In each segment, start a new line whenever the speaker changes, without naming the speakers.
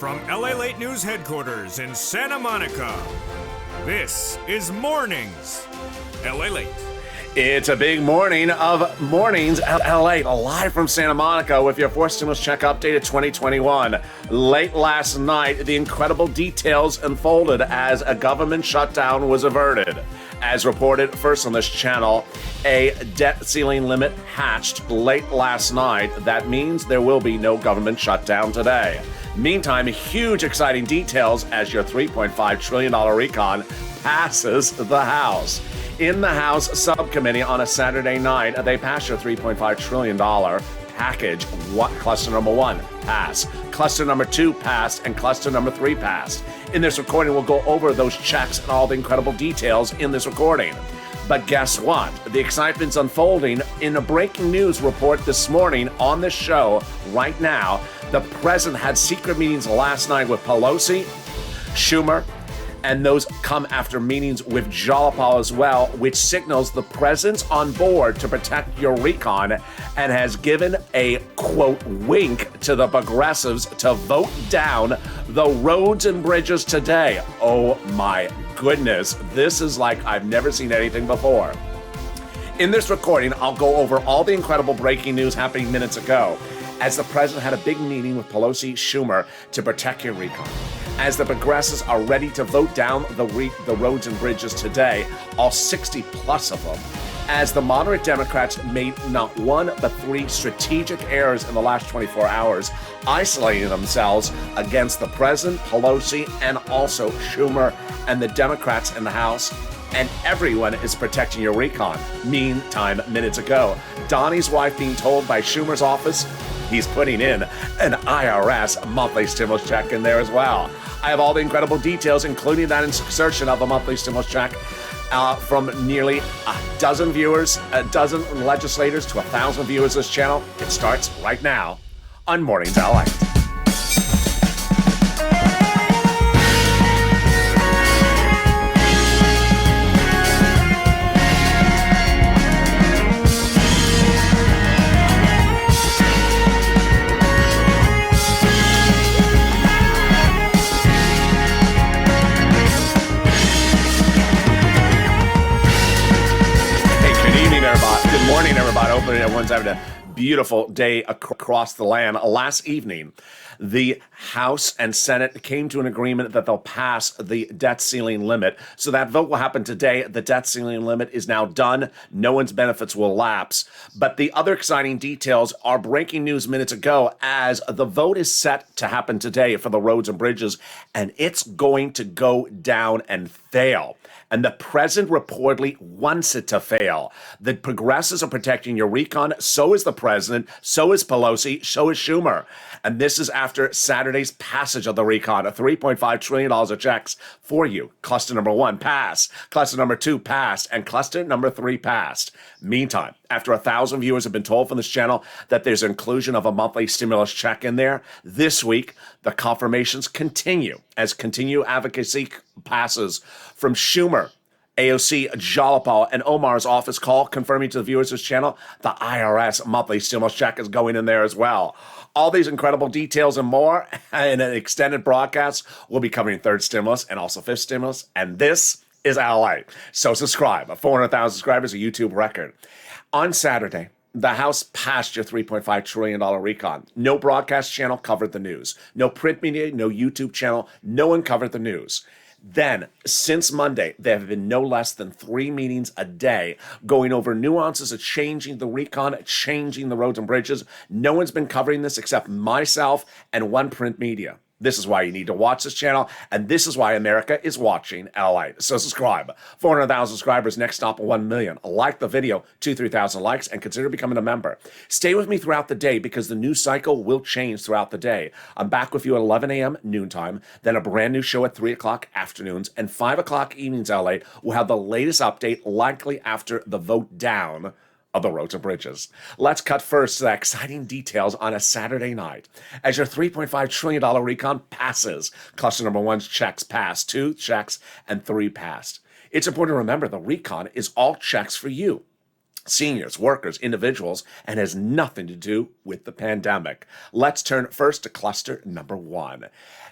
From Lalate News headquarters in Santa Monica, this is Mornings Lalate.
It's a big morning of Mornings Lalate, live from Santa Monica with your fourth stimulus check updated 2021. Late last night, the incredible details unfolded as a government shutdown was averted. As reported first on this channel, a debt ceiling limit hatched late last night. That means there will be no government shutdown today. Meantime, huge exciting details as your $3.5 trillion recon passes the House. In the House subcommittee on a Saturday night, they passed your $3.5 trillion package. Cluster number 1 passed, cluster number 2 passed, and cluster number 3 passed. In this recording, we'll go over those checks and all the incredible details in this recording. But guess what? The excitement's unfolding in a breaking news report this morning on this show right now. The president had secret meetings last night with Pelosi, Schumer, and those come after meetings with Jalopal as well, which signals the president's on board to protect your recon and has given a, quote, wink to the progressives to vote down the roads and bridges today. Oh my goodness, this is like I've never seen anything before. In this recording, I'll go over all the incredible breaking news happening minutes ago as the president had a big meeting with Pelosi, Schumer to protect your recon. As the progressives are ready to vote down the roads and bridges today, all 60 plus of them, as the moderate Democrats made not one but 3 strategic errors in the last 24 hours, isolating themselves against the president, Pelosi, and also Schumer and the Democrats in the House. And everyone is protecting your recon. Meantime, minutes ago, Donnie's wife being told by Schumer's office he's putting in an IRS monthly stimulus check in there as well. I have all the incredible details, including that insertion of a monthly stimulus check from nearly a dozen viewers, a dozen legislators to 1,000 viewers this channel. It starts right now on Mornings Lalate. Good morning, everybody. Hopefully everyone's having a beautiful day across the land. Last evening, the House and Senate came to an agreement that they'll pass the debt ceiling limit. So that vote will happen today. The debt ceiling limit is now done. No one's benefits will lapse. But the other exciting details are breaking news minutes ago as the vote is set to happen today for the roads and bridges, and it's going to go down and fail. And the president reportedly wants it to fail. The progressives are protecting your recon. So is the president. So is Pelosi. So is Schumer. And this is after Saturday's passage of the recon, a $3.5 trillion of checks for you. Cluster number 1 passed. Cluster number 2 passed. And cluster number 3 passed. Meantime, after 1,000 viewers have been told from this channel that there's inclusion of a monthly stimulus check in there, this week, the confirmations continue as continued advocacy passes from Schumer, AOC, Jalopal, and Omar's office call confirming to the viewers of this channel the IRS monthly stimulus check is going in there as well. All these incredible details and more in an extended broadcast. We'll be covering third stimulus and also fifth stimulus. And this is LA. So subscribe. 400,000 subscribers, a YouTube record. On Saturday, the House passed your $3.5 trillion recon. No broadcast channel covered the news. No print media, no YouTube channel. No one covered the news. Then, since Monday, there have been no less than 3 meetings a day going over nuances of changing the recon, changing the roads and bridges. No one's been covering this except myself and one print media. This is why you need to watch this channel, and this is why America is watching LA. So subscribe. 400,000 subscribers, next stop 1 million. Like the video, 2,000-3,000 likes, and consider becoming a member. Stay with me throughout the day because the news cycle will change throughout the day. I'm back with you at 11 a.m. noontime, then a brand new show at 3 o'clock afternoons, and 5 o'clock evenings LA will have the latest update likely after the vote down of the roads and bridges. Let's cut first to the exciting details on a Saturday night. As your $3.5 trillion recon passes, cluster number 1's checks passed, 2 checks, and 3 passed. It's important to remember the recon is all checks for you. seniors, workers, individuals, and has nothing to do with the pandemic. Let's turn first to cluster number 1.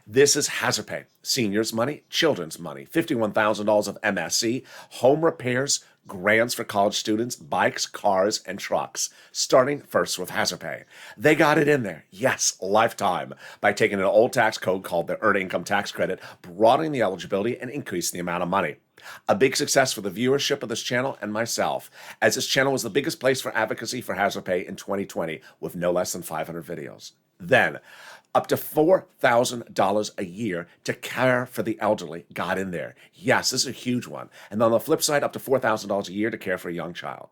This is hazard pay, seniors' money, children's money, $51,000 of MSC, home repairs, grants for college students, bikes, cars, and trucks. Starting first with hazard pay. They got it in there, yes, lifetime, by taking an old tax code called the Earned Income Tax Credit, broadening the eligibility, and increasing the amount of money. A big success for the viewership of this channel and myself, as this channel was the biggest place for advocacy for hazard pay in 2020 with no less than 500 videos. Then, up to $4,000 a year to care for the elderly got in there. Yes, this is a huge one. And on the flip side, up to $4,000 a year to care for a young child.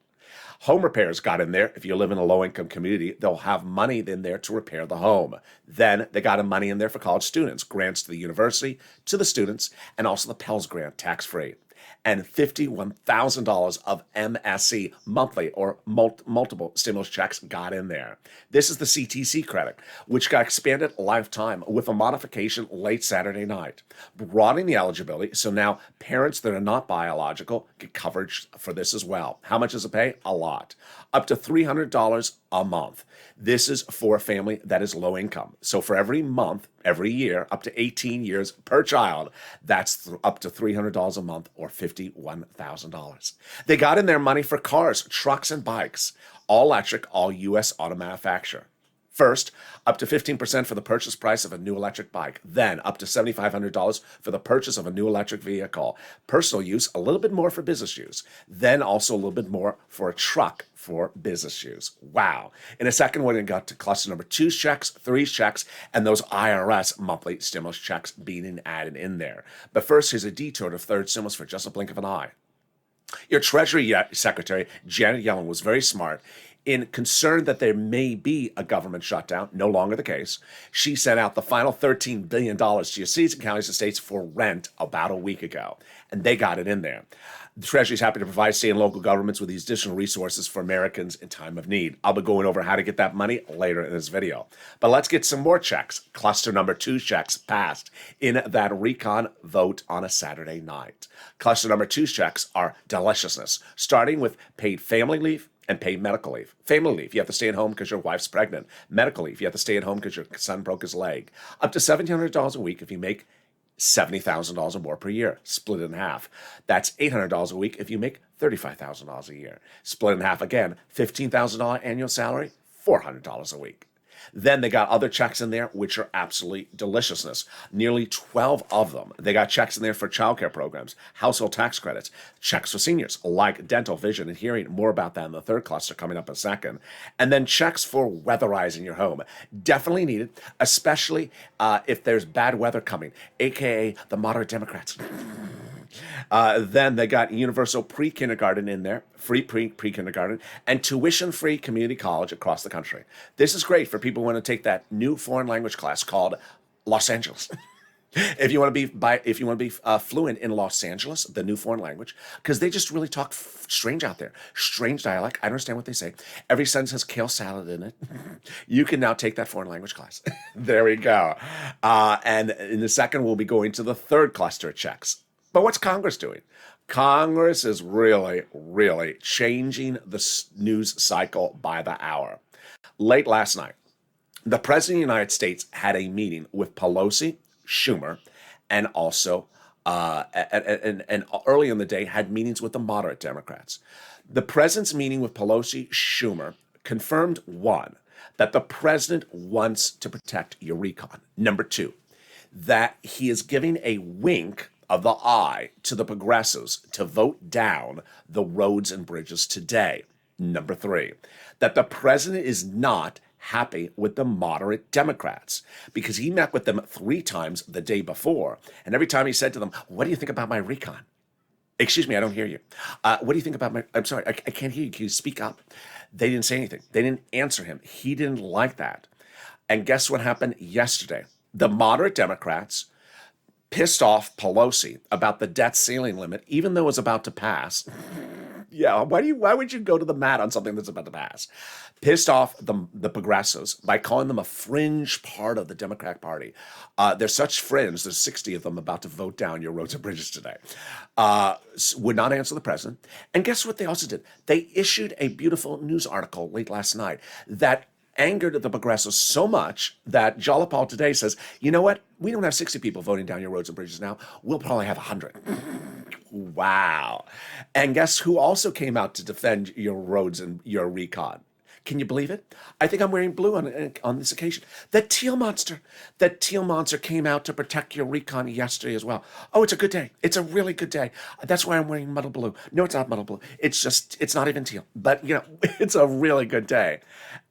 Home repairs got in there. If you live in a low-income community, they'll have money in there to repair the home. Then they got money in there for college students, grants to the university, to the students, and also the Pell's grant, tax-free. And $51,000 of MSC, monthly or multiple stimulus checks, got in there. This is the CTC credit, which got expanded lifetime with a modification late Saturday night, broadening the eligibility. So now parents that are not biological get coverage for this as well. How much does it pay? A lot. Up to $300 a month. This is for a family that is low income. So for every month, every year, up to 18 years per child, that's up to $300 a month or $51,000. They got in their money for cars, trucks, and bikes, all electric, all U.S. auto manufacturer. First, up to 15% for the purchase price of a new electric bike. Then up to $7,500 for the purchase of a new electric vehicle. Personal use, a little bit more for business use. Then also a little bit more for a truck for business use. Wow. In a second, we're going to go to cluster number 2 checks, 3 checks, and those IRS monthly stimulus checks being added in there. But first, here's a detour to third stimulus for just a blink of an eye. Your Treasury Secretary, Janet Yellen, was very smart. In concern that there may be a government shutdown, no longer the case, she sent out the final $13 billion to your cities and counties and states for rent about a week ago, and they got it in there. The Treasury is happy to provide state and local governments with these additional resources for Americans in time of need. I'll be going over how to get that money later in this video. But let's get some more checks. Cluster number 2 checks passed in that recon vote on a Saturday night. Cluster number 2 checks are deliciousness, starting with paid family leave and paid medical leave. Family leave, you have to stay at home because your wife's pregnant. Medical leave, you have to stay at home because your son broke his leg. Up to $1,700 a week if you make $70,000 or more per year, split it in half. That's $800 a week if you make $35,000 a year. Split in half again, $15,000 annual salary, $400 a week. Then they got other checks in there, which are absolutely deliciousness. Nearly 12 of them. They got checks in there for childcare programs, household tax credits, checks for seniors, like dental, vision, and hearing. More about that in the third cluster coming up in a second. And then checks for weatherizing your home. Definitely needed, especially if there's bad weather coming, aka the moderate Democrats. Then they got universal pre-kindergarten in there, free pre-kindergarten, and tuition-free community college across the country. This is great for people who want to take that new foreign language class called Los Angeles. If you want to be fluent in Los Angeles, the new foreign language, because they just really talk strange out there, strange dialect. I don't understand what they say. Every sentence has kale salad in it. You can now take that foreign language class. There we go. And in the second, we'll be going to the third cluster of checks. But what's Congress doing? Congress is really, really changing the news cycle by the hour. Late last night, the President of the United States had a meeting with Pelosi, Schumer, and also and early in the day had meetings with the moderate Democrats. The President's meeting with Pelosi, Schumer confirmed, 1, that the President wants to protect your recon. Number 2, that he is giving a wink of the eye to the progressives to vote down the roads and bridges today. Number 3, that the president is not happy with the moderate Democrats because he met with them 3 times the day before. And every time he said to them, "What do you think about my recon?" "Excuse me, I don't hear you. What do you think about my," "I'm sorry, I can't hear you. Can you speak up?" They didn't say anything. They didn't answer him. He didn't like that. And guess what happened yesterday? The moderate Democrats pissed off Pelosi about the debt ceiling limit, even though it was about to pass. Yeah, why would you go to the mat on something that's about to pass? Pissed off the progressives by calling them a fringe part of the Democratic Party. They're such fringe. There's 60 of them about to vote down your roads and bridges today. Would not answer the president. And guess what they also did? They issued a beautiful news article late last night that angered the progressives so much that Jalapal today says, you know what? We don't have 60 people voting down your roads and bridges now. We'll probably have 100. Wow. And guess who also came out to defend your roads and your recon? Can you believe it? I think I'm wearing blue on this occasion. The Teal Monster. The Teal Monster came out to protect your recon yesterday as well. Oh, it's a good day. It's a really good day. That's why I'm wearing muddle blue. No, it's not muddle blue. It's not even teal. But, it's a really good day.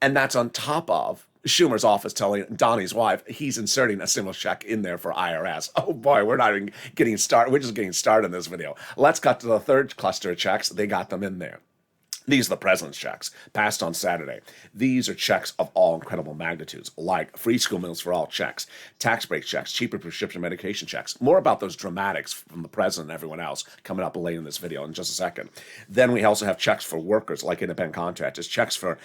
And that's on top of Schumer's office telling Donnie's wife he's inserting a stimulus check in there for IRS. Oh boy, we're not even getting started. We're just getting started in this video. Let's cut to the third cluster of checks. They got them in there. These are the president's checks, passed on Saturday. These are checks of all incredible magnitudes, like free school meals for all checks, tax break checks, cheaper prescription medication checks. More about those dramatics from the president and everyone else coming up late in this video in just a second. Then we also have checks for workers, like independent contractors, checks for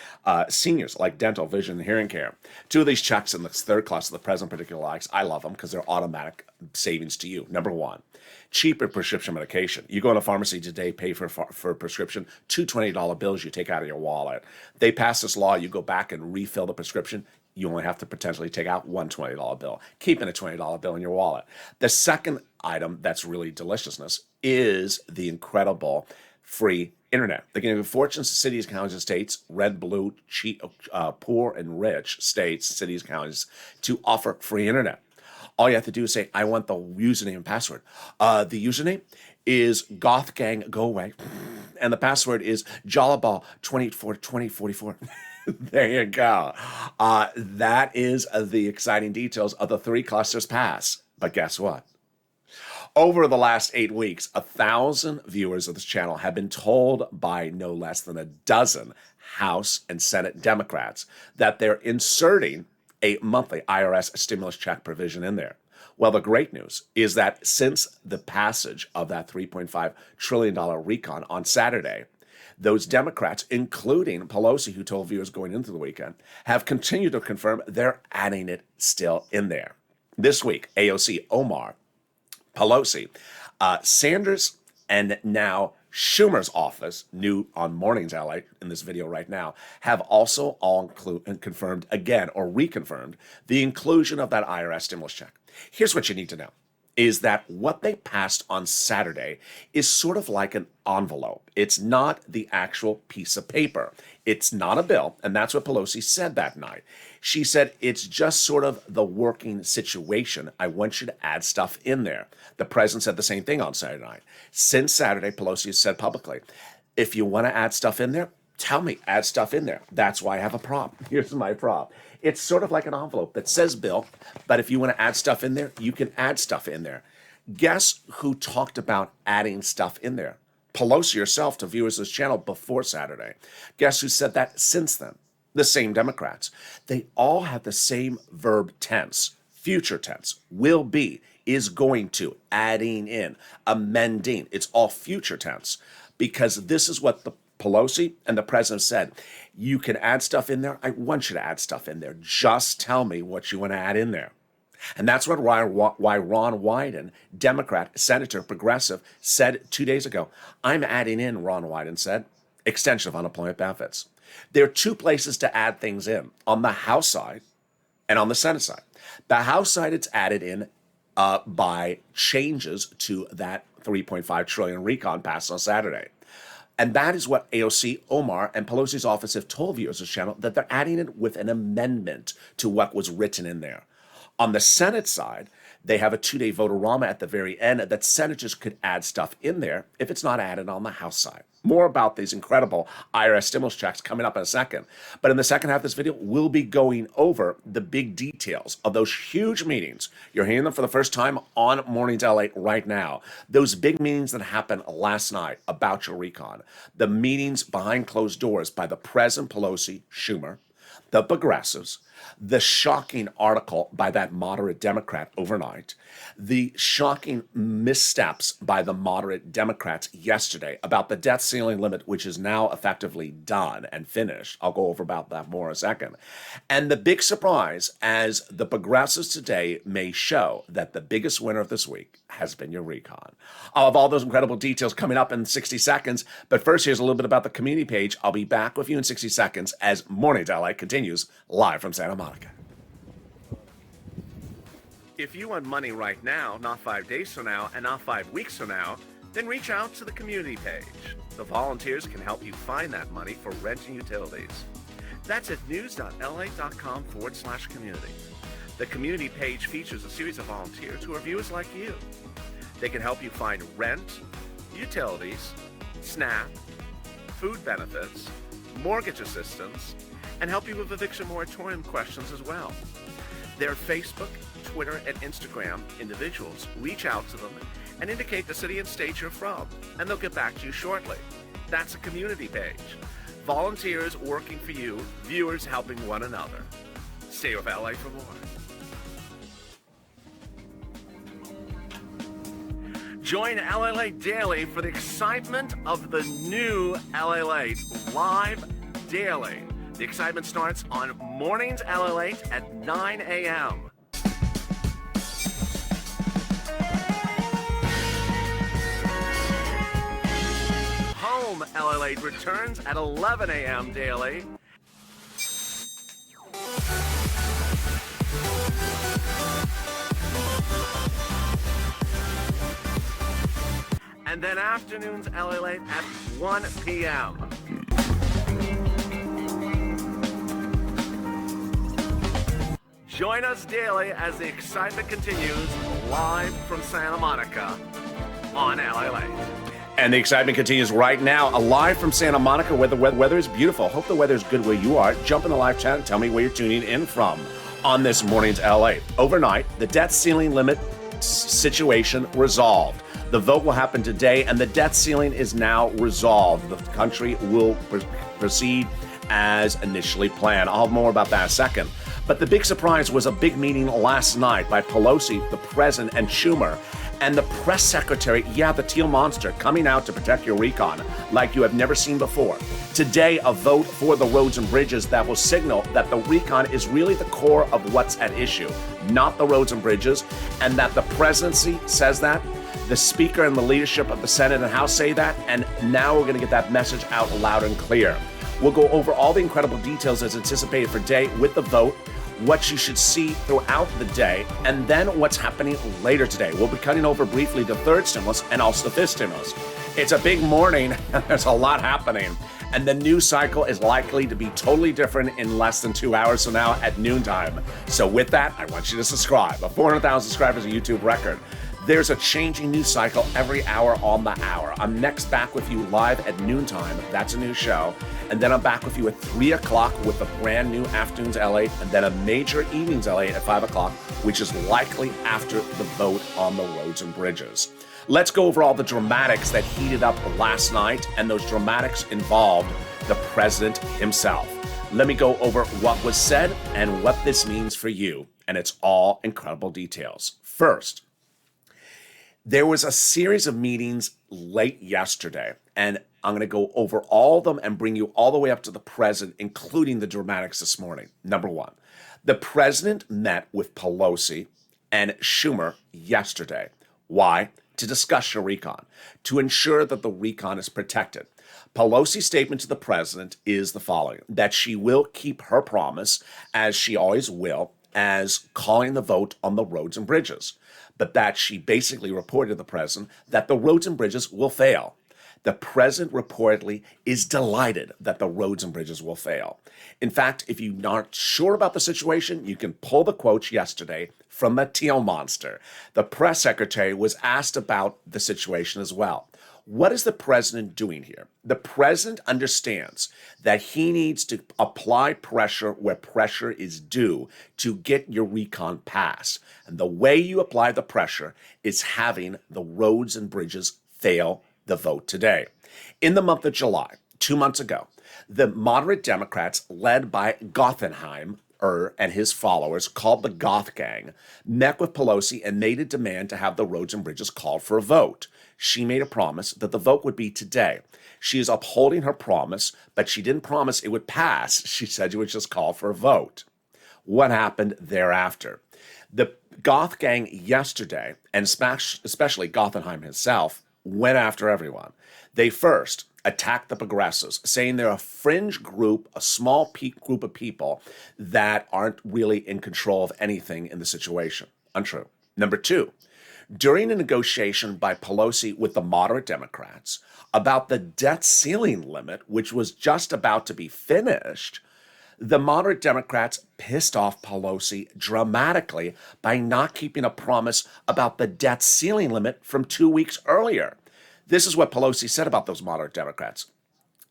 seniors, like dental, vision, and hearing care. Two of these checks in this third cluster the president particularly likes. I love them because they're automatic savings to you. Number one, cheaper prescription medication. You go to a pharmacy today, pay for a prescription, two $20 bills you take out of your wallet. They pass this law, you go back and refill the prescription, you only have to potentially take out one $20 bill, keeping a $20 bill in your wallet. The second item that's really deliciousness is the incredible free internet. They're giving fortunes to cities, counties, and states, red, blue, cheap, poor, and rich states, cities, counties, to offer free internet. All you have to do is say, I want the username and password. The username is Goth Gang Go Away. And the password is Jolliball 2044. There you go. That is the exciting details of the three clusters pass. But guess what? Over the last 8 weeks, 1,000 viewers of this channel have been told by no less than a dozen House and Senate Democrats that they're inserting a monthly IRS stimulus check provision in there. Well, the great news is that since the passage of that $3.5 trillion recon on Saturday, those Democrats, including Pelosi, who told viewers going into the weekend, have continued to confirm they're adding it still in there. This week, AOC, Omar, Pelosi, Sanders, and now Schumer's office, new on Mornings LA in this video right now, have also all confirmed again or reconfirmed the inclusion of that IRS stimulus check. Here's what you need to know is that what they passed on Saturday is sort of like an envelope. It's not the actual piece of paper. It's not a bill, and that's what Pelosi said that night. She said, it's just sort of the working situation. I want you to add stuff in there. The president said the same thing on Saturday night. Since Saturday, Pelosi has said publicly, if you want to add stuff in there, tell me, add stuff in there. That's why I have a prop. Here's my prop. It's sort of like an envelope that says bill, but if you want to add stuff in there, you can add stuff in there. Guess who talked about adding stuff in there? Pelosi herself to viewers of this channel before Saturday. Guess who said that since then? The same Democrats. They all have the same verb tense, future tense, will be, is going to, adding in, amending. It's all future tense because this is what the Pelosi and the president said. You can add stuff in there. I want you to add stuff in there. Just tell me what you want to add in there. And that's why Ron Wyden, Democrat, Senator, Progressive, said 2 days ago, I'm adding in, Ron Wyden said, extension of unemployment benefits. There are two places to add things in, on the House side and on the Senate side. The House side, it's added in by changes to that $3.5 trillion recon passed on Saturday. And that is what AOC, Omar, and Pelosi's office have told viewers of this channel, that they're adding it with an amendment to what was written in there. On the Senate side, they have a two-day vote-a-rama at the very end that senators could add stuff in there if it's not added on the House side. More about these incredible IRS stimulus checks coming up in a second. But in the second half of this video, we'll be going over the big details of those huge meetings. You're hearing them for the first time on Mornings LA right now. Those big meetings that happened last night about your recon. The meetings behind closed doors by the President, Pelosi, Schumer, the progressives, the shocking article by that moderate Democrat overnight, the shocking missteps by the moderate Democrats yesterday about the debt ceiling limit, which is now effectively done and finished. I'll go over about that more in a second. And the big surprise, as the progressives today may show, that the biggest winner of this week has been your recon. I'll have all those incredible details coming up in 60 seconds. But first, here's a little bit about the community page. I'll be back with you in 60 seconds as Mornings LA continues live from Santa Monica. If you want money right now, not 5 days from now, and not 5 weeks from now, then reach out to the community page. The volunteers can help you find that money for rent and utilities. That's at news.la.com/community. The community page features a series of volunteers who are viewers like you. They can help you find rent, utilities, SNAP, food benefits, mortgage assistance, and help you with eviction moratorium questions as well. Their Facebook, Twitter, and Instagram individuals reach out to them and indicate the city and state you're from, and they'll get back to you shortly. That's a community page. Volunteers working for you, viewers helping one another. Stay with LA for more. Join LA Daily for the excitement of the new LA live daily. The excitement starts on Mornings LA at 9 a.m. Home LA returns at 11 a.m. daily. And then afternoons LA at 1 p.m. Join us daily as the excitement continues live from Santa Monica on LA. And the excitement continues right now, live from Santa Monica, where the weather is beautiful. Hope the weather is good where you are. Jump in the live chat and tell me where you're tuning in from on this Mornings LA. Overnight, the debt ceiling limit situation resolved. The vote will happen today, and the debt ceiling is now resolved. The country will proceed as initially planned. I'll have more about that in a second. But the big surprise was a big meeting last night by Pelosi, the president, and Schumer, and the press secretary, the teal monster, coming out to protect your recon like you have never seen before. Today, a vote for the roads and bridges that will signal that the recon is really the core of what's at issue, not the roads and bridges, and that the presidency says that. The Speaker and the leadership of the Senate and House say that, and now we're going to get that message out loud and clear. We'll go over all the incredible details as anticipated for today with the vote, what you should see throughout the day, and then what's happening later today. We'll be cutting over briefly the third stimulus and also the fifth stimulus. It's a big morning, there's a lot happening, and the news cycle is likely to be totally different in less than 2 hours from now at noontime. So with that, I want you to subscribe. 400,000 subscribers, a YouTube record. There's a changing news cycle every hour on the hour. I'm next back with you live at noontime. That's a new show. And then I'm back with you at 3 o'clock with a brand new Afternoons LA, and then a major Evenings LA at 5 o'clock, which is likely after the vote on the roads and bridges. Let's go over all the dramatics that heated up last night, and those dramatics involved the president himself. Let me go over what was said and what this means for you, and it's all incredible details. First, there was a series of meetings late yesterday, and I'm going to go over all of them and bring you all the way up to the president, including the dramatics this morning. Number one, the president met with Pelosi and Schumer yesterday. Why? To discuss your recon, to ensure that the recon is protected. Pelosi's statement to the president is the following, that she will keep her promise, as she always will, as calling the vote on the roads and bridges, but that she basically reported to the president that the roads and bridges will fail. The president reportedly is delighted that the roads and bridges will fail. In fact, if you're not sure about the situation, you can pull the quotes yesterday from the teal monster. The press secretary was asked about the situation as well. What is the president doing here? The president understands that he needs to apply pressure where pressure is due to get your recon passed. And the way you apply the pressure is having the roads and bridges fail the vote today. In the month of July, 2 months ago, The moderate Democrats, led by Gothenheim, and his followers, called the Goth Gang, met with Pelosi and made a demand to have the roads and bridges called for a vote. She made a promise that the vote would be today. She is upholding her promise, but she didn't promise it would pass. She said she would just call for a vote. What happened thereafter? The Goth Gang yesterday, and especially Gothenheim himself, went after everyone. They first attacked the progressives, saying they're a fringe group, a small group of people that aren't really in control of anything in the situation. Untrue. Number two, during a negotiation by Pelosi with the moderate Democrats about the debt ceiling limit, which was just about to be finished, the moderate Democrats pissed off Pelosi dramatically by not keeping a promise about the debt ceiling limit from 2 weeks earlier. This is what Pelosi said about those moderate Democrats.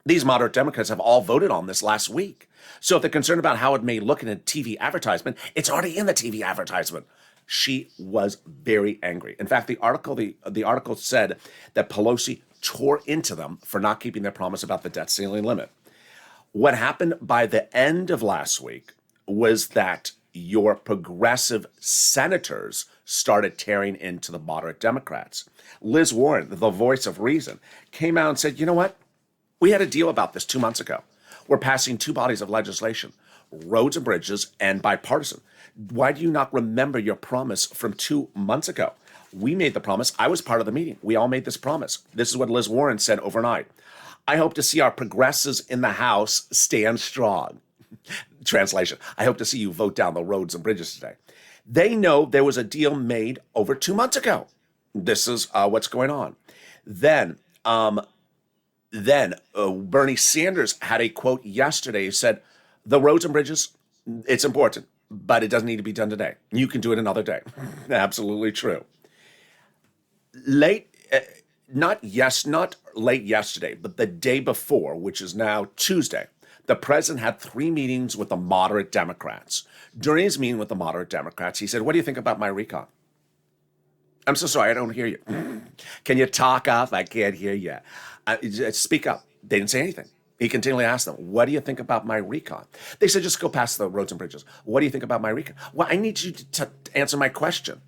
These moderate Democrats have all voted on this last week. So if they're concerned about how it may look in a TV advertisement, it's already in the TV advertisement. She was very angry. In fact, the article said that Pelosi tore into them for not keeping their promise about the debt ceiling limit. What happened by the end of last week was that your progressive senators started tearing into the moderate Democrats. Liz Warren, the voice of reason, came out and said, you know what? We had a deal about this 2 months ago. We're passing two bodies of legislation, roads and bridges and bipartisan. Why do you not remember your promise from 2 months ago? We made the promise. I was part of the meeting. We all made this promise. This is what Liz Warren said overnight. I hope to see our progressives in the House stand strong. Translation, I hope to see you vote down the roads and bridges today. They know there was a deal made over 2 months ago. This is what's going on. Then Bernie Sanders had a quote yesterday. He said, the roads and bridges, it's important, but it doesn't need to be done today. You can do it another day. Absolutely true. Not late yesterday, but the day before, which is now Tuesday, the president had 3 meetings with the moderate Democrats. During his meeting with the moderate Democrats, he said, what do you think about my recon? I'm so sorry, I don't hear you. Can you talk up? I can't hear you. Speak up. They didn't say anything. He continually asked them, what do you think about my recon? They said, just go past the roads and bridges. What do you think about my recon? Well, I need you to answer my question.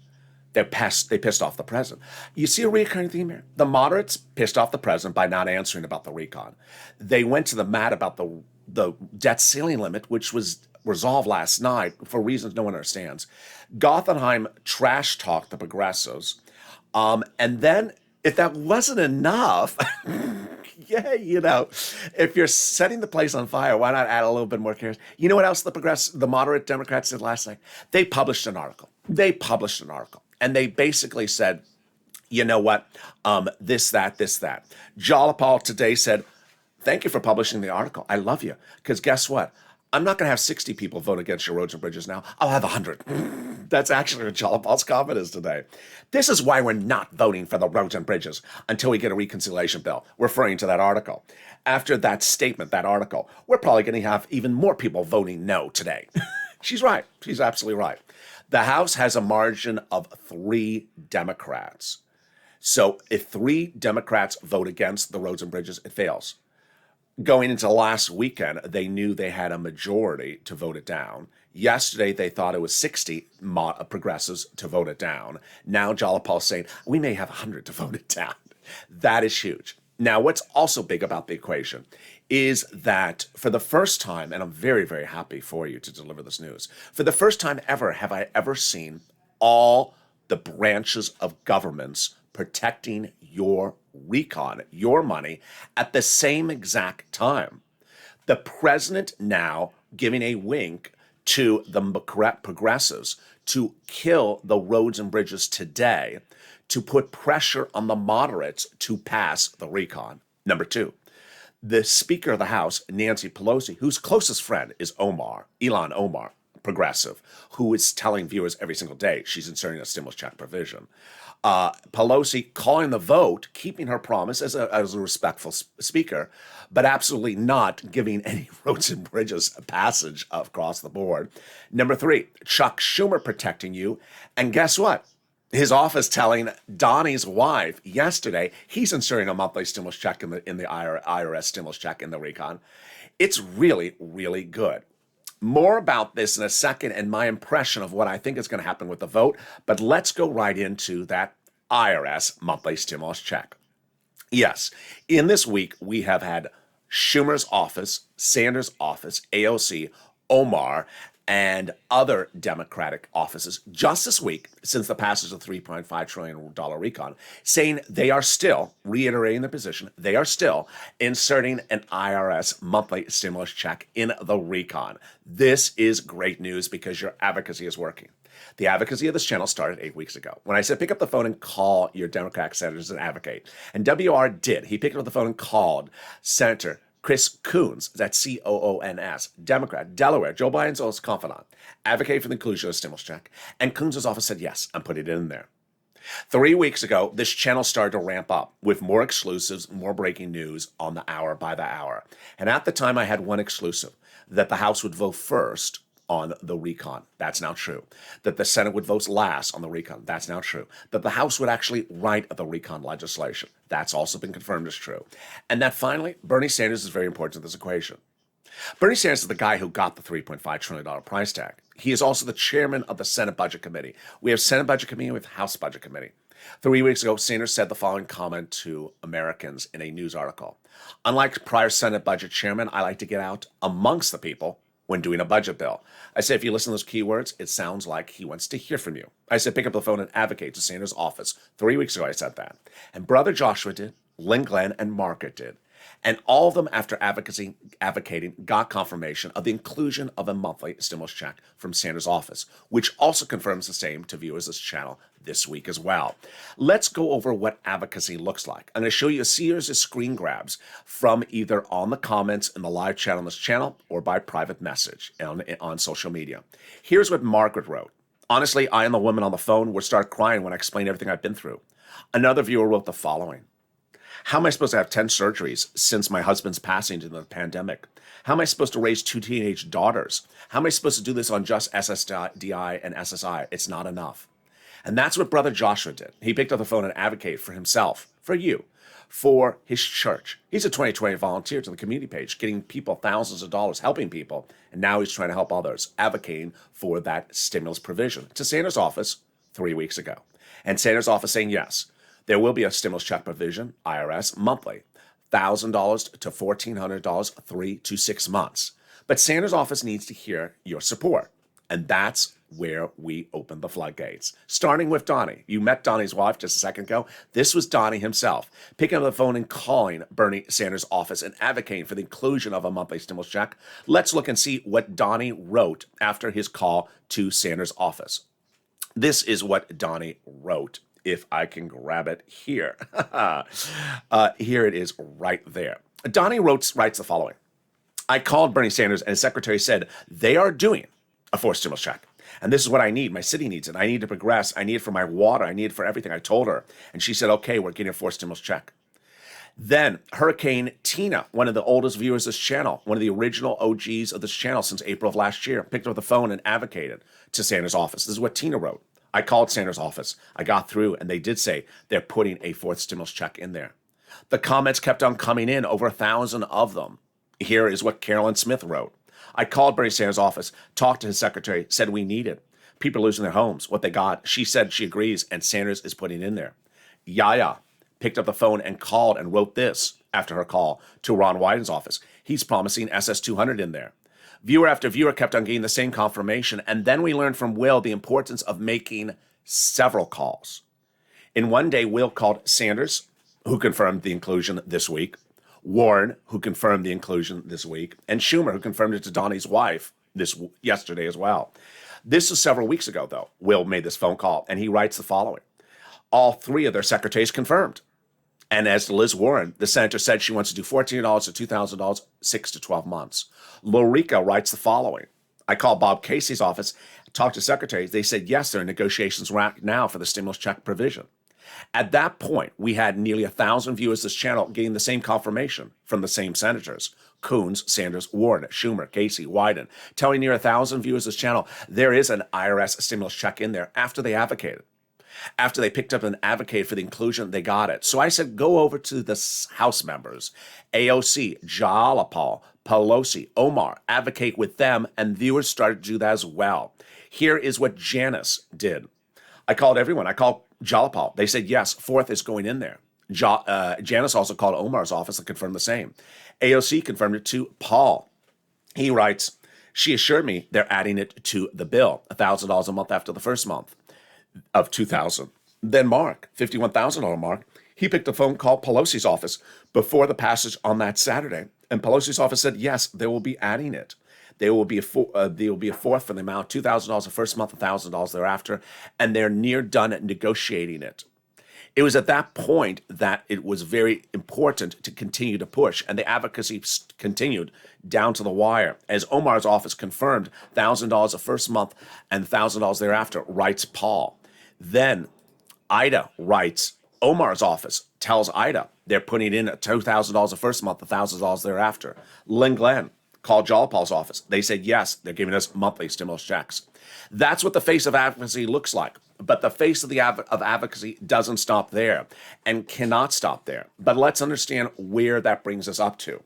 They pissed off the president. You see a recurring theme here? The moderates pissed off the president by not answering about the recon. They went to the mat about the debt ceiling limit, which was resolved last night for reasons no one understands. Gothenheim trash talked the progressives. And then if that wasn't enough, yeah, if you're setting the place on fire, why not add a little bit more chaos? You know what else the moderate Democrats did last night? They published an article. And they basically said, you know what, this, that. Jalapal today said, thank you for publishing the article. I love you. Because guess what? I'm not going to have 60 people vote against your roads and bridges now. I'll have 100. That's actually what Jalapal's comment is today. This is why we're not voting for the roads and bridges until we get a reconciliation bill, referring to that article. After that statement, that article, we're probably going to have even more people voting no today. She's right. She's absolutely right. The House has a margin of 3 Democrats. So if 3 Democrats vote against the roads and bridges, it fails. Going into last weekend, they knew they had a majority to vote it down. Yesterday, they thought it was 60 progressives to vote it down. Now Jalapal's saying, we may have 100 to vote it down. That is huge. Now, what's also big about the equation is that for the first time, and I'm very, very happy for you to deliver this news, for the first time ever have I ever seen all the branches of governments protecting your recon, your money, at the same exact time. The president now giving a wink to the progressives to kill the roads and bridges today, to put pressure on the moderates to pass the recon. Number 2, the Speaker of the House, Nancy Pelosi, whose closest friend is Ilhan Omar, progressive, who is telling viewers every single day she's inserting a stimulus check provision. Pelosi calling the vote, keeping her promise as a respectful speaker, but absolutely not giving any roads and bridges a passage across the board. Number 3, Chuck Schumer protecting you. And guess what? His office telling Donnie's wife yesterday he's inserting a monthly stimulus check in the IRS stimulus check in the recon. It's really, really good. More about this in a second and my impression of what I think is going to happen with the vote, but let's go right into that IRS monthly stimulus check. Yes, in this week, we have had Schumer's office, Sanders' office, AOC, Omar, and other Democratic offices just this week, since the passage of the $3.5 trillion recon, saying they are still, reiterating their position, they are still inserting an IRS monthly stimulus check in the recon. This is great news because your advocacy is working. The advocacy of this channel started 8 weeks ago when I said pick up the phone and call your Democratic senators and advocate. And WR did. He picked up the phone and called Senator Chris Coons, that's C-O-O-N-S, Democrat, Delaware, Joe Biden's old confidant, advocated for the inclusion of a stimulus check. And Coons' office said yes, and put it in there. 3 weeks ago, this channel started to ramp up with more exclusives, more breaking news on the hour by the hour. And at the time, I had one exclusive, that the House would vote first on the recon. That's now true. That the Senate would vote last on the recon. That's now true. That the House would actually write the recon legislation. That's also been confirmed as true. And that finally, Bernie Sanders is very important to this equation. Bernie Sanders is the guy who got the $3.5 trillion price tag. He is also the chairman of the Senate Budget Committee. We have Senate Budget Committee and we have House Budget Committee. 3 weeks ago, Sanders said the following comment to Americans in a news article. Unlike prior Senate budget chairman, I like to get out amongst the people when doing a budget bill. I said, if you listen to those keywords, it sounds like he wants to hear from you. I said, pick up the phone and advocate to Sanders' office. 3 weeks ago, I said that. And Brother Joshua did, Lynn Glenn, and Margaret did. And all of them, after advocating, got confirmation of the inclusion of a monthly stimulus check from Sanders' office, which also confirms the same to viewers of this channel this week as well. Let's go over what advocacy looks like. I'm going to show you a series of screen grabs from either on the comments in the live chat on this channel or by private message on social media. Here's what Margaret wrote. Honestly, I and the woman on the phone would start crying when I explained everything I've been through. Another viewer wrote the following. How am I supposed to have 10 surgeries since my husband's passing due to the pandemic? How am I supposed to raise 2 teenage daughters? How am I supposed to do this on just SSDI and SSI? It's not enough. And that's what Brother Joshua did. He picked up the phone and advocated for himself, for you, for his church. He's a 2020 volunteer to the community page, getting people thousands of dollars, helping people. And now he's trying to help others, advocating for that stimulus provision to Sanders' office 3 weeks ago. And Sanders' office saying yes. There will be a stimulus check provision, IRS, monthly, $1,000 to $1,400, 3 to 6 months. But Sanders' office needs to hear your support. And that's where we open the floodgates. Starting with Donnie. You met Donnie's wife just a second ago. This was Donnie himself, picking up the phone and calling Bernie Sanders' office and advocating for the inclusion of a monthly stimulus check. Let's look and see what Donnie wrote after his call to Sanders' office. This is what Donnie wrote. If I can grab it here. Here it is right there. Donnie writes the following. I called Bernie Sanders and his secretary said, they are doing a forced stimulus check. And this is what I need. My city needs it. I need to progress. I need it for my water. I need it for everything. I told her. And she said, okay, we're getting a forced stimulus check. Then Hurricane Tina, one of the oldest viewers of this channel, one of the original OGs of this channel since April of last year, picked up the phone and advocated to Sanders' office. This is what Tina wrote. I called Sanders' office. I got through, and they did say they're putting a fourth stimulus check in there. The comments kept on coming in, over 1,000 of them. Here is what Carolyn Smith wrote. I called Bernie Sanders' office, talked to his secretary, said we need it. People are losing their homes, what they got. She said she agrees, and Sanders is putting it in there. Yaya picked up the phone and called and wrote this after her call to Ron Wyden's office. He's promising SS200 in there. Viewer after viewer kept on getting the same confirmation, and then we learned from Will the importance of making several calls. In one day, Will called Sanders, who confirmed the inclusion this week, Warren, who confirmed the inclusion this week, and Schumer, who confirmed it to Donnie's wife yesterday as well. This was several weeks ago, though. Will made this phone call, and he writes the following. All 3 of their secretaries confirmed. And as to Liz Warren, the senator said she wants to do $1,400 to $2,000, 6 to 12 months. Lorica writes the following. I called Bob Casey's office, talked to secretaries. They said, yes, they're in negotiations right now for the stimulus check provision. At that point, we had nearly 1,000 viewers of this channel getting the same confirmation from the same senators. Coons, Sanders, Warren, Schumer, Casey, Wyden, telling near 1,000 viewers of this channel there is an IRS stimulus check in there after they advocated. After they picked up and advocated for the inclusion, they got it. So I said, go over to the House members, AOC, Jalapal, Pelosi, Omar, advocate with them, and viewers started to do that as well. Here is what Janice did. I called everyone. I called Jalapal. They said, yes, fourth is going in there. Janice also called Omar's office and confirmed the same. AOC confirmed it to Paul. He writes, she assured me they're adding it to the bill, $1,000 a month after the first month of $2,000. Then Mark, $51,000 mark, he picked a phone, called Pelosi's office before the passage on that Saturday. And Pelosi's office said, yes, they will be adding it. There will be a fourth for the amount, $2,000 the first month, $1,000 thereafter, and they're near done at negotiating it. It was at that point that it was very important to continue to push, and the advocacy continued down to the wire. As Omar's office confirmed, $1,000 the first month and $1,000 thereafter, writes Paul. Then Ida writes, Omar's office tells Ida they're putting in $2,000 the first month, $1,000 thereafter. Lynn Glenn called Jalapal's office. They said, yes, they're giving us monthly stimulus checks. That's what the face of advocacy looks like. But the face of advocacy doesn't stop there and cannot stop there. But let's understand where that brings us up to.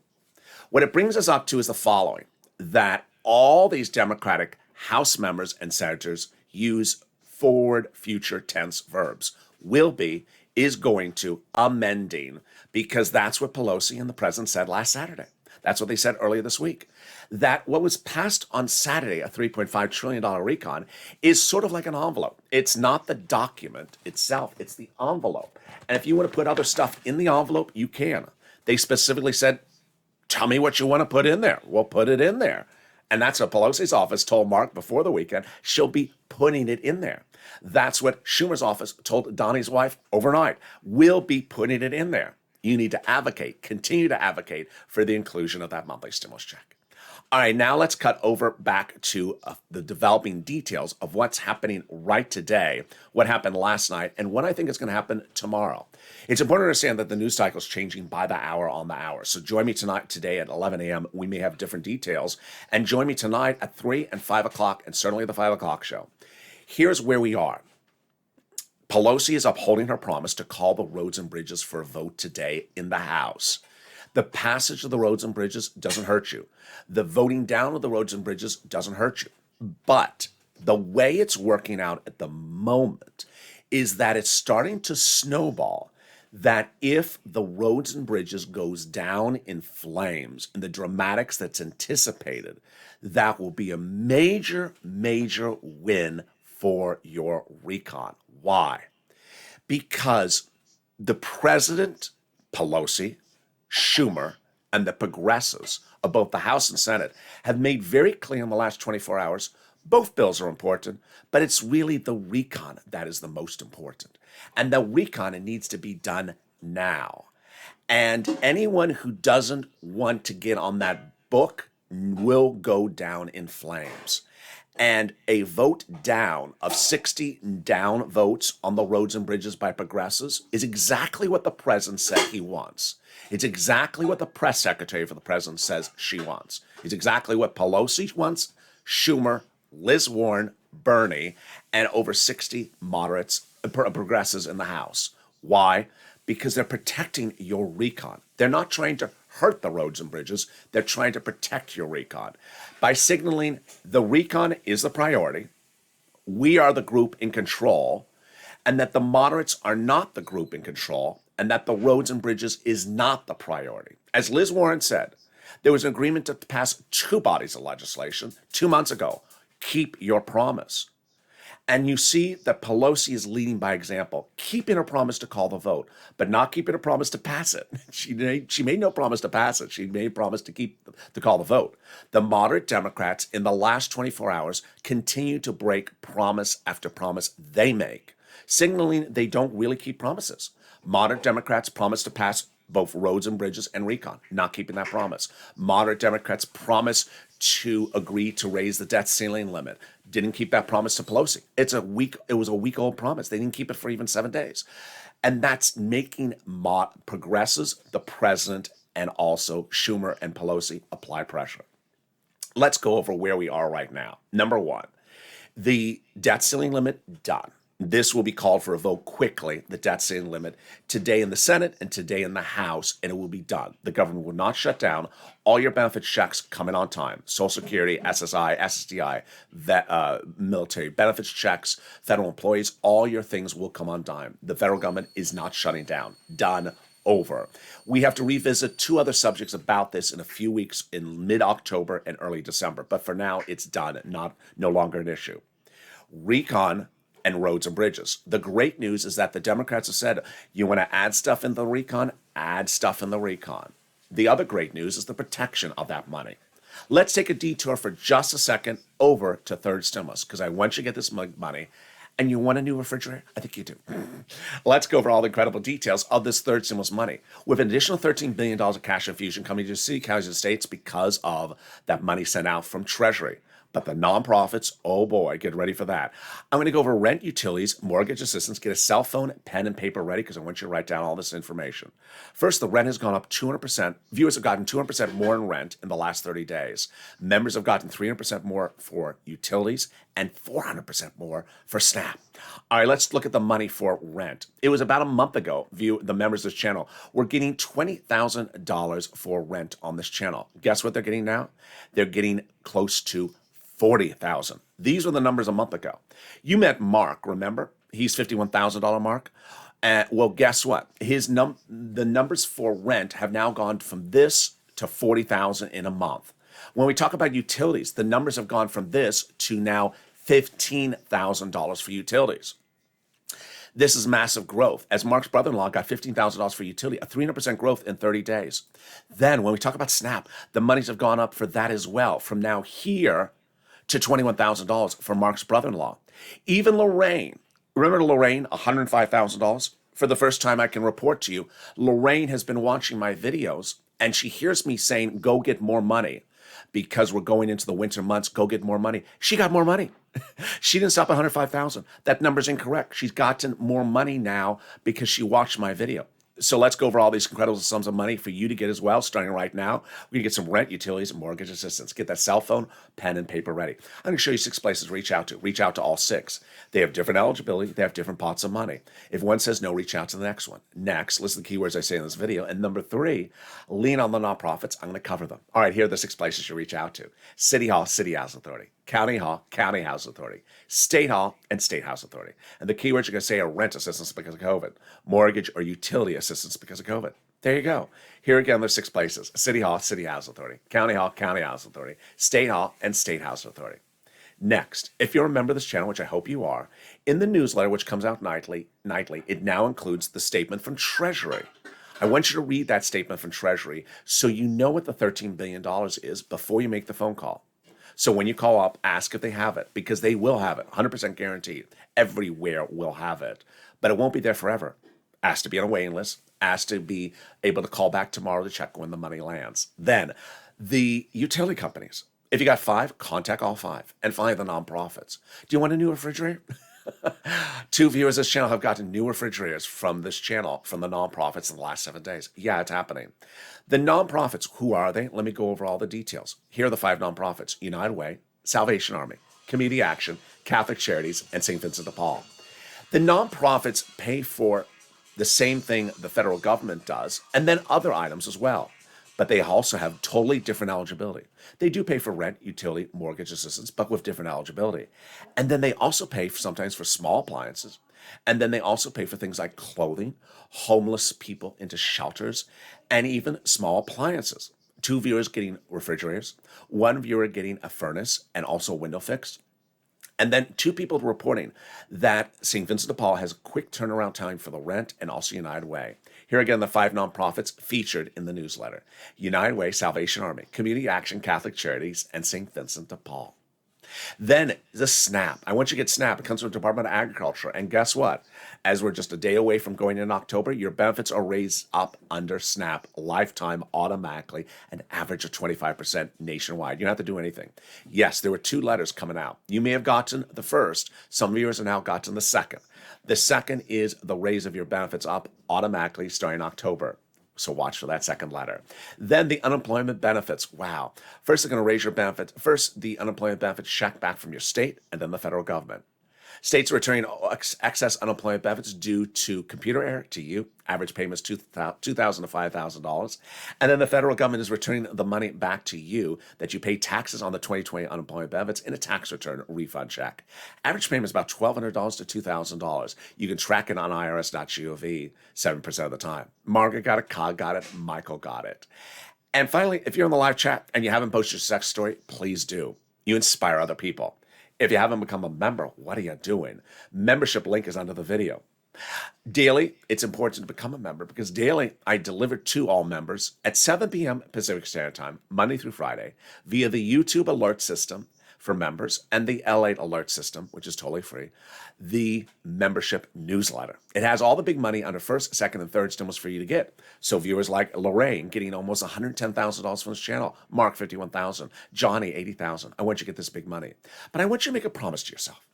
What it brings us up to is the following, that all these Democratic House members and senators use forward future tense verbs. Will be, is going to, amending, because that's what Pelosi and the president said last Saturday. That's what they said earlier this week. That what was passed on Saturday, a $3.5 trillion recon, is sort of like an envelope. It's not the document itself, it's the envelope. And if you want to put other stuff in the envelope, you can. They specifically said, tell me what you want to put in there. We'll put it in there. And that's what Pelosi's office told Mark before the weekend. She'll be putting it in there. That's what Schumer's office told Donnie's wife overnight. We'll be putting it in there. You need to advocate, continue to advocate for the inclusion of that monthly stimulus check. All right, now let's cut over back to the developing details of what's happening right today, what happened last night, and what I think is going to happen tomorrow. It's important to understand that the news cycle is changing by the hour on the hour. So join me today at 11 a.m. We may have different details. And join me tonight at 3 and 5 o'clock, and certainly the 5 o'clock show. Here's where we are. Pelosi is upholding her promise to call the roads and bridges for a vote today in the House. The passage of the roads and bridges doesn't hurt you. The voting down of the roads and bridges doesn't hurt you. But the way it's working out at the moment is that it's starting to snowball, that if the roads and bridges goes down in flames and the dramatics that's anticipated, that will be a major, major win for your recon. Why? Because the president, Pelosi, Schumer, and the progressives of both the House and Senate have made very clear in the last 24 hours, both bills are important, but it's really the recon that is the most important. And the recon, it needs to be done now. And anyone who doesn't want to get on that book will go down in flames. And a vote down of 60 down votes on the roads and bridges by progressives is exactly what the president said he wants. It's exactly what the press secretary for the president says she wants. It's exactly what Pelosi wants, Schumer, Liz Warren, Bernie, and over 60 moderates, progressives in the House. Why? Because they're protecting your recon. They're not trying to hurt the roads and bridges. They're trying to protect your recon by signaling the recon is the priority, we are the group in control, and that the moderates are not the group in control, and that the roads and bridges is not the priority. As Liz Warren said, there was an agreement to pass two bodies of legislation 2 months ago. Keep your promise. And you see that Pelosi is leading by example, keeping her promise to call the vote, but not keeping her promise to pass it. She made no promise to pass it. She made a promise to call the vote. The moderate Democrats in the last 24 hours continue to break promise after promise they make, signaling they don't really keep promises. Moderate Democrats promise to pass both roads and bridges and recon, not keeping that promise. Moderate Democrats promise to agree to raise the debt ceiling limit. Didn't keep that promise to Pelosi. It was a week-old promise. They didn't keep it for even 7 days. And that's making progressives, the president, and also Schumer and Pelosi apply pressure. Let's go over where we are right now. Number one, the debt ceiling limit, done. This will be called for a vote quickly, the debt ceiling limit, today in the Senate and today in the House, and it will be done. The government will not shut down. All your benefit checks come in on time. Social Security, SSI, SSDI, military benefits checks, federal employees, all your things will come on time. The federal government is not shutting down. Done. Over. We have to revisit two other subjects about this in a few weeks in mid-October and early December. But for now, it's done, no longer an issue. Recon and roads and bridges. The great news is that the Democrats have said, you want to add stuff in the recon, add stuff in the recon. The other great news is the protection of that money. Let's take a detour for just a second over to third stimulus, because I want you to get this money. And you want a new refrigerator? I think you do. Let's go over all the incredible details of this third stimulus money. With an additional $13 billion of cash infusion coming to city, counties, and states because of that money sent out from Treasury. But the nonprofits, oh boy, get ready for that. I'm going to go over rent, utilities, mortgage assistance, get a cell phone, pen, and paper ready because I want you to write down all this information. First, the rent has gone up 200%. Viewers have gotten 200% more in rent in the last 30 days. Members have gotten 300% more for utilities and 400% more for SNAP. All right, let's look at the money for rent. It was about a month ago, the members of this channel were getting $20,000 for rent on this channel. Guess what they're getting now? They're getting close to $40,000. These were the numbers a month ago. You met Mark, remember? He's $51,000 Mark. Well, guess what? The numbers for rent have now gone from this to $40,000 in a month. When we talk about utilities, the numbers have gone from this to now $15,000 for utilities. This is massive growth, as Mark's brother-in-law got $15,000 for utility, a 300% growth in 30 days. Then when we talk about SNAP, the monies have gone up for that as well, from now here to $21,000 for Mark's brother-in-law. Even Lorraine, remember Lorraine, $105,000? For the first time I can report to you, Lorraine has been watching my videos and she hears me saying, go get more money because we're going into the winter months, go get more money. She got more money. She didn't stop at $105,000. That number's incorrect. She's gotten more money now because she watched my video. So let's go over all these incredible sums of money for you to get as well, starting right now. We can get some rent, utilities, and mortgage assistance. Get that cell phone, pen, and paper ready. I'm going to show you 6 places to reach out to. Reach out to all 6. They have different eligibility. They have different pots of money. If one says no, reach out to the next one. Next, listen to the keywords I say in this video. And number 3, lean on the nonprofits. I'm going to cover them. All right, here are the 6 places you reach out to. City Hall, City House Authority. County Hall, County House Authority, State Hall, and State House Authority. And the keywords you're going to say are rent assistance because of COVID, mortgage or utility assistance because of COVID. There you go. Here again, there's 6 places. City Hall, City House Authority, County Hall, County House Authority, State Hall, and State House Authority. Next, if you're a member of this channel, which I hope you are, in the newsletter, which comes out nightly, it now includes the statement from Treasury. I want you to read that statement from Treasury so you know what the $13 billion is before you make the phone call. So when you call up, ask if they have it, because they will have it, 100% guaranteed. Everywhere will have it, but it won't be there forever. Ask to be on a waiting list, ask to be able to call back tomorrow to check when the money lands. Then the utility companies, if you got 5, contact all 5 and find the nonprofits. Do you want a new refrigerator? 2 viewers of this channel have gotten new refrigerators from this channel, from the nonprofits in the last 7 days. Yeah, it's happening. The nonprofits, who are they? Let me go over all the details. Here are the 5 nonprofits: United Way, Salvation Army, Community Action, Catholic Charities, and St. Vincent de Paul. The nonprofits pay for the same thing the federal government does, and then other items as well. But they also have totally different eligibility. They do pay for rent, utility, mortgage assistance, but with different eligibility. And then they also pay sometimes for small appliances. And then they also pay for things like clothing, homeless people into shelters, and even small appliances. 2 viewers getting refrigerators, 1 viewer getting a furnace and also a window fix. And then 2 people reporting that St. Vincent de Paul has a quick turnaround time for the rent and also United Way. Here again, the 5 nonprofits featured in the newsletter: United Way, Salvation Army, Community Action, Catholic Charities, and St. Vincent de Paul. Then the SNAP. I want you to get SNAP. It comes from the Department of Agriculture. And guess what? As we're just a day away from going in October, your benefits are raised up under SNAP lifetime automatically, an average of 25% nationwide. You don't have to do anything. Yes, there were 2 letters coming out. You may have gotten the first. Some viewers have now gotten the second. The second is the raise of your benefits up automatically starting October. So watch for that second letter. Then the unemployment benefits. Wow. First, they're going to raise your benefits. First, the unemployment benefits check back from your state and then the federal government. States are returning excess unemployment benefits due to computer error to you. Average payment is $2,000 to $5,000. And then the federal government is returning the money back to you that you pay taxes on the 2020 unemployment benefits in a tax return refund check. Average payment is about $1,200 to $2,000. You can track it on irs.gov 7% of the time. Margaret got it, Cog got it, Michael got it. And finally, if you're in the live chat and you haven't posted your sex story, please do. You inspire other people. If you haven't become a member, what are you doing? Membership link is under the video. Daily, it's important to become a member because daily I deliver to all members at 7 p.m. Pacific Standard Time, Monday through Friday, via the YouTube alert system for members and the Lalate alert system, which is totally free, the membership newsletter. It has all the big money under first, second, and third stimulus for you to get. So viewers like Lorraine getting almost $110,000 from this channel, Mark $51,000, Johnny $80,000. I want you to get this big money. But I want you to make a promise to yourself.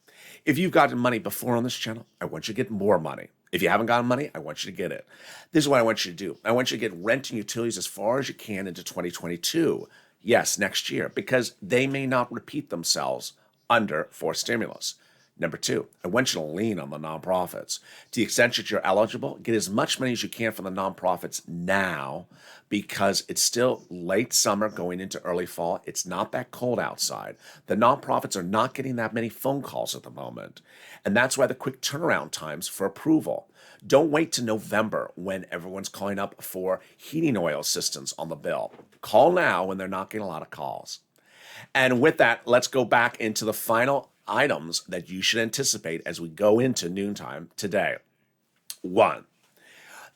If you've gotten money before on this channel, I want you to get more money. If you haven't gotten money, I want you to get it. This is what I want you to do. I want you to get rent and utilities as far as you can into 2022. Yes, next year, because they may not repeat themselves under forced stimulus. Number two, I want you to lean on the nonprofits. To the extent that you're eligible, get as much money as you can from the nonprofits now because it's still late summer going into early fall. It's not that cold outside. The nonprofits are not getting that many phone calls at the moment. And that's why the quick turnaround times for approval. Don't wait to November when everyone's calling up for heating oil assistance on the bill. Call now when they're not getting a lot of calls. And with that, let's go back into the final items that you should anticipate as we go into noontime today. 1,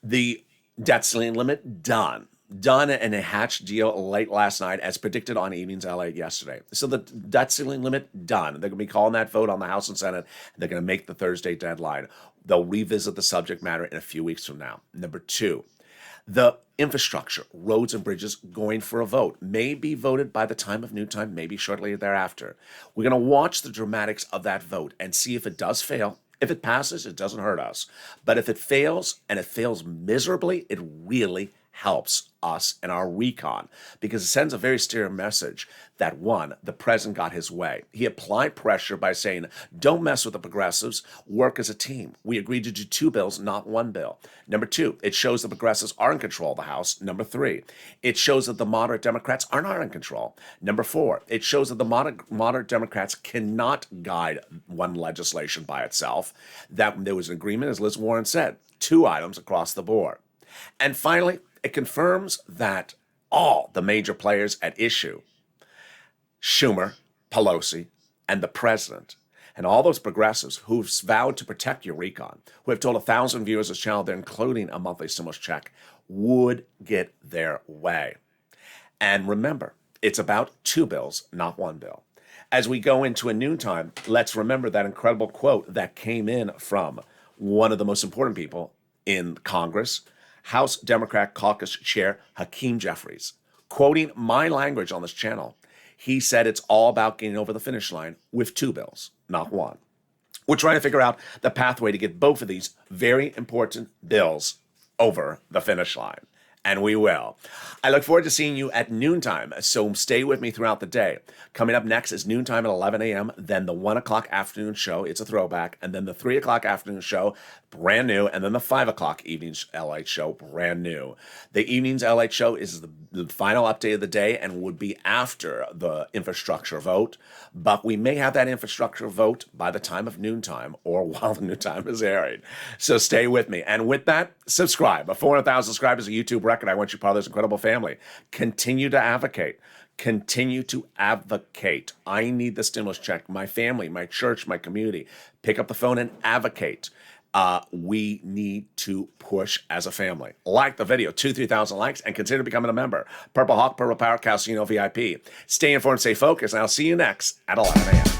the debt ceiling limit done in a hatched deal late last night as predicted on Evenings LA yesterday. So the debt ceiling limit done. They're going to be calling that vote on the House and Senate. They're going to make the Thursday deadline. They'll revisit the subject matter in a few weeks from now. Number 2, the infrastructure, roads and bridges going for a vote. May be voted by the time of noontime, maybe shortly thereafter. We're going to watch the dramatics of that vote and see if it does fail. If it passes, it doesn't hurt us. But if it fails, and it fails miserably, it really helps us and our recon because it sends a very clear message that 1, the president got his way. He applied pressure by saying, don't mess with the progressives, work as a team. We agreed to do 2 bills, not 1 bill. Number 2, it shows the progressives are in control of the House. Number 3, it shows that the moderate Democrats are not in control. Number 4, it shows that the moderate Democrats cannot guide one legislation by itself. That there was an agreement, as Liz Warren said, 2 items across the board. And finally, it confirms that all the major players at issue, Schumer, Pelosi, and the president, and all those progressives who've vowed to protect your recon, who have told 1,000 viewers of this channel they're including a monthly stimulus check, would get their way. And remember, it's about 2 bills, not 1 bill. As we go into a noontime, let's remember that incredible quote that came in from one of the most important people in Congress, House Democrat Caucus Chair Hakeem Jeffries. Quoting my language on this channel, he said it's all about getting over the finish line with 2 bills, not 1. We're trying to figure out the pathway to get both of these very important bills over the finish line. And we will. I look forward to seeing you at noontime, so stay with me throughout the day. Coming up next is noontime at 11 a.m., then the 1 o'clock afternoon show, it's a throwback, and then the 3 o'clock afternoon show, brand new, and then the 5 o'clock evenings LA show, brand new. The evenings LA show is the final update of the day and would be after the infrastructure vote, but we may have that infrastructure vote by the time of noontime or while the noontime is airing. So stay with me. And with that, subscribe. 400,000 subscribers, a YouTube record. I want you part of this incredible family. Continue to advocate. Continue to advocate. I need the stimulus check. My family, my church, my community. Pick up the phone and advocate. We need to push as a family. Like the video, 3,000 likes, and consider becoming a member. Purple Hawk, Purple Power, Calcino VIP. Stay informed, stay focused, and I'll see you next at 11 a.m.